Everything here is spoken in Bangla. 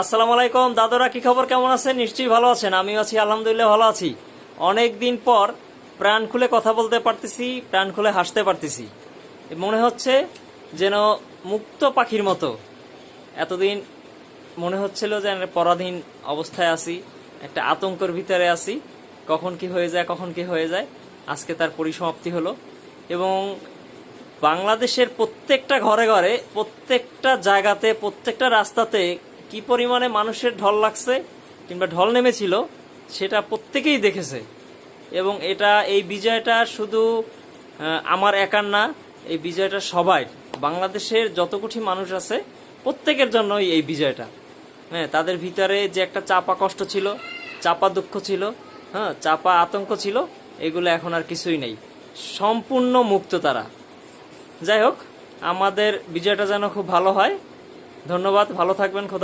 আসসালামু আলাইকুম দাদুরা, কি খবর? কেমন আছেন? নিশ্চয়ই ভালো আছেন। আমিও আছি, আলহামদুলিল্লাহ ভালো আছি। অনেক দিন পর প্রাণ খুলে কথা বলতে পারতেছি, প্রাণ খুলে হাসতে পারতেছি। মনে হচ্ছে যেন মুক্ত পাখির মতো। এতদিন মনে হচ্ছিল যে আমি পরাধীন অবস্থায় আছি, একটা আতঙ্কের ভিতরে আছি, কখন কি হয়ে যায় কখন কি হয়ে যায়। আজকে তার পরিসমাপ্তি হলো এবং বাংলাদেশের প্রত্যেকটা ঘরে ঘরে, প্রত্যেকটা জায়গাতে, প্রত্যেকটা রাস্তাতে কি পরিমাণে মানুষের ঢল লাগছে কিংবা ঢল নেমেছিল সেটা প্রত্যেকেই দেখেছে। এবং এই বিজয়টা শুধু আমার একার না, এই বিজয়টা সবাই, বাংলাদেশের যত কোটি মানুষ আছে প্রত্যেকের জন্যই এই বিজয়টা। হ্যাঁ, তাদের ভিতরে যে একটা চাপা কষ্ট ছিল, চাপা দুঃখ ছিল, হ্যাঁ, চাপা আতঙ্ক ছিল, এগুলো এখন আর কিছুই নেই, সম্পূর্ণ মুক্ত তারা। যাই হোক, আমাদের বিজয়টা যেন খুব ভালো হয়। ধন্যবাদ, ভালো থাকবেন, খোদা।